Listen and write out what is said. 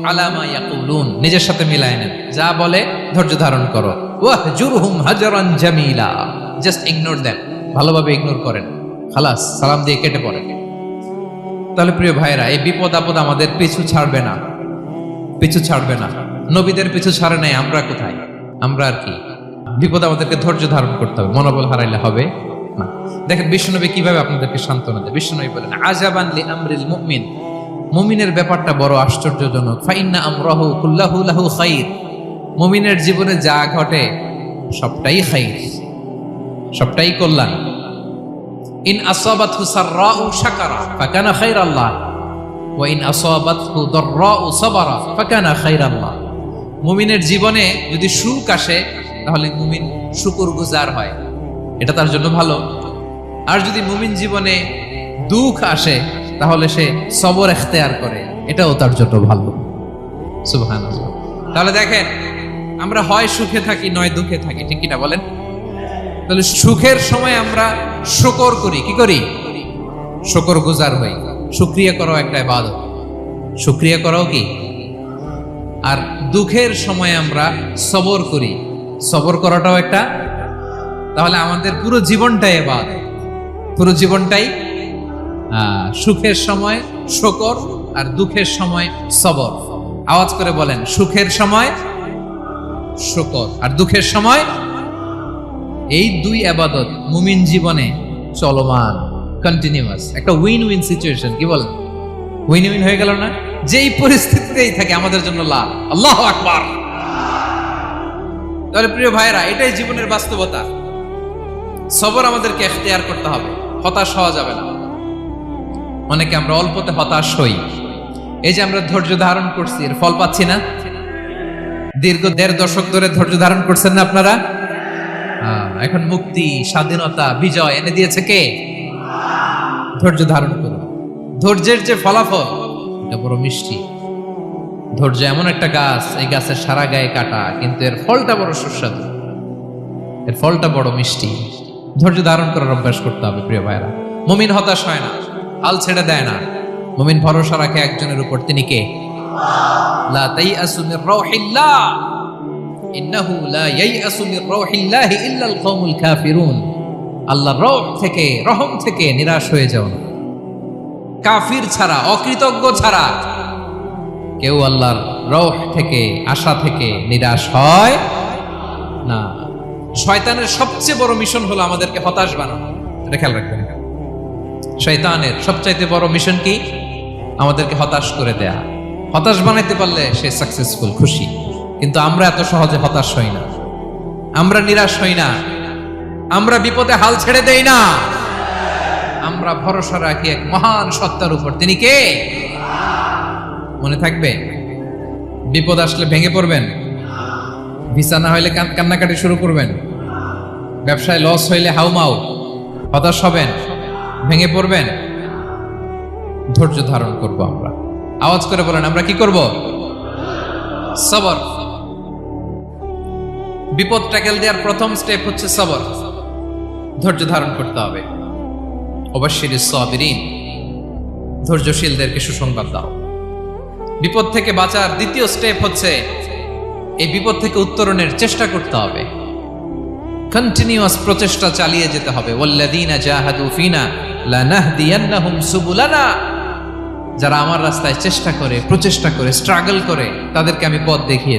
আলা মা ইয়াকুলুন, নিজের সাথে মিলায় নেন, যা বলে ধৈর্য ধারণ করো। ওয়াহজুরহুম হাজরান জামিলা, জাস্ট ইগনোর দেম, ভালোভাবে ইগনোর করেন, খালাস, সালাম দিয়ে কেটে পড়েন। তাহলে প্রিয় ভাইরা, এই বিপদ আপদ আমাদের পিছু ছাড়বে না, পিছু ছাড়বে না। নবীদের পিছু ছাড়ে নাই, আমরা কোথায়? আমরা আর কি? বিপদ আমাদেরকে ধৈর্য ধারণ করতে হবে, মনোবল হারাইলে হবে না। দেখেন বিশ্বনবী কিভাবে আপনাদেরকে সান্ত্বনা দেয়। বিশ্বনবী বলেন, আজাবান লি আমরিল মুমিন, মুমিনের ব্যাপারটা বড় আশ্চর্যজনক। ফাইন্না আমরাহু কুল্লাহু লাহু খাইর, মুমিনের জীবনে যা ঘটে সবটাই খাইর, সবটাই কল্যাণ। ইন আসাবাতহু সাররাউ শাকারা ফাকানা খাইরাল্লাহ ওয়া ইন আসাবাতহু দাররাউ সাবারা ফাকানা খাইরাল্লাহ। মুমিনের জীবনে যদি সুখ আসে তাহলে মুমিন শুকরগুজার হয়, এটা তার জন্য ভালো। আর যদি মুমিন জীবনে দুঃখ আসে তাহলে সে সবর ইখতিয়ার করে, এটাও তার জন্য ভালো। সুবহানাল্লাহ। তাহলে দেখেন, আমরা হয় সুখে থাকি নয় দুঃখে থাকি, ঠিক কিনা বলেন? তাহলে সুখের সময় আমরা শুকর করি, কি করি? শুকরগুজার হই। শুকরিয়া করাও একটা ইবাদত, শুকরিয়া করাও কি? আর দুঃখের সময় আমরা সবর করি, সবর করাটাও একটা। তাহলে আমাদের পুরো জীবনটাই ইবাদত, পুরো জীবনটাই সুখের সময় শুকর আর দুঃখের সময় সবর। আওয়াজ করে বলেন, সুখের সময় শুকর আর দুঃখের সময়। এই দুই ইবাদত মুমিন জীবনে চলমান, কন্টিনিউয়াস, একটা উইন উইন সিচুয়েশন। কি বলেন? উইন উইন হয়ে গেল না? যেই পরিস্থিতিতেই থাকে আমাদের জন্য লাভ। আল্লাহু আকবার। তাহলে প্রিয় ভাইরা, এটাই জীবনের বাস্তবতা। সবর আমাদেরকে ইখতিয়ার করতে হবে, হতাশ হওয়া যাবে না। অনেকে আমরা অল্পতে হতাশ হই। এই যে আমরা ধৈর্য ধারণ করছি, এর ফল পাচ্ছি না। দীর্ঘ 1.5 দশক ধরে ধৈর্য ধারণ করছেন না আপনারা? এখন মুক্তি, স্বাধীনতা, বিজয় এনে দিয়েছে কে? ধৈর্য ধারণ করুন। ধৈর্যের যে ফলাফল, এটা বড় মিষ্টি। ধৈর্য এমন একটা গাছ, এই গাছের সারা গায়ে কাটা, কিন্তু এর ফলটা বড় সুস্বাদু, এর ফলটা বড় মিষ্টি। ধৈর্য ধারণ করার অভ্যাস করতে হবে প্রিয় ভাইরা। মুমিন হতাশ হয় না, হাল ছেড়ে দেয় না। মুমিন ভরসা রাখে একজনের উপর, তিনি কে? লা তাইআসু মির রাউহিল্লাহ ইন্নাহু লা ইয়াইআসু মির রাউহিল্লাহি ইল্লাল কওমুল কাফিরুন। আল্লাহর রহ থেকে, রহম থেকে নিরাশ হয়ে যাও না। কাফির ছাড়া, অকৃতজ্ঞ ছাড়া কেউ আল্লাহর রহ থেকে, আশা থেকে নিরাশ হয় না। শয়তানের সবচেয়ে বড় মিশন হলো আমাদেরকে হতাশ বানানো। এটা খেয়াল রাখবেন। শয়তানের সবচাইতে বড় মিশন কি? আমাদেরকে হতাশ করে দেয়া। হতাশ বানাইতে পারলে সে সাকসেসফুল, খুশি। কিন্তু আমরা এত সহজে হতাশ হই না, আমরা নিরাশ হই না, আমরা বিপদে হাল ছেড়ে দেই না। আমরা ভরসা রাখি এক মহান সত্তার উপর, তিনি কে? মনে থাকবে, বিপদ আসলে ভেঙে পড়বেন, ভিসা না হইলে কান্নাকাটি শুরু করবেন, ব্যবসায় লস হইলে হাউমাউ, হতাশ হবেন, ভেঙে পড়বেন। ধৈর্য ধারণ করব আমরা। আওয়াজ করে বলেন, আমরা কি করব? সবর। বিপদ ট্যাকেল দেওয়ার প্রথম স্টেপ হচ্ছে সবর। ধৈর্য ধারণ করতে হবে। অবশ্যই সাবিরিন, ধৈর্যশীলদেরকে সুসংবাদ দাও। বিপদ থেকে বাঁচার দ্বিতীয় স্টেপ হচ্ছে এই বিপদ থেকে উত্তরণের চেষ্টা করতে হবে। কন্টিনিউয়াস প্রচেষ্টা চালিয়ে যেতে হবে। ওয়াল্লাযীনা জাহাদু ফিনা লানাহদিয়ান্নাহুম সুবুলানা, যারা আমার রাস্তায় চেষ্টা করে, প্রচেষ্টা করে, স্ট্রাগল করে, তাদেরকে আমি পথ দেখিয়ে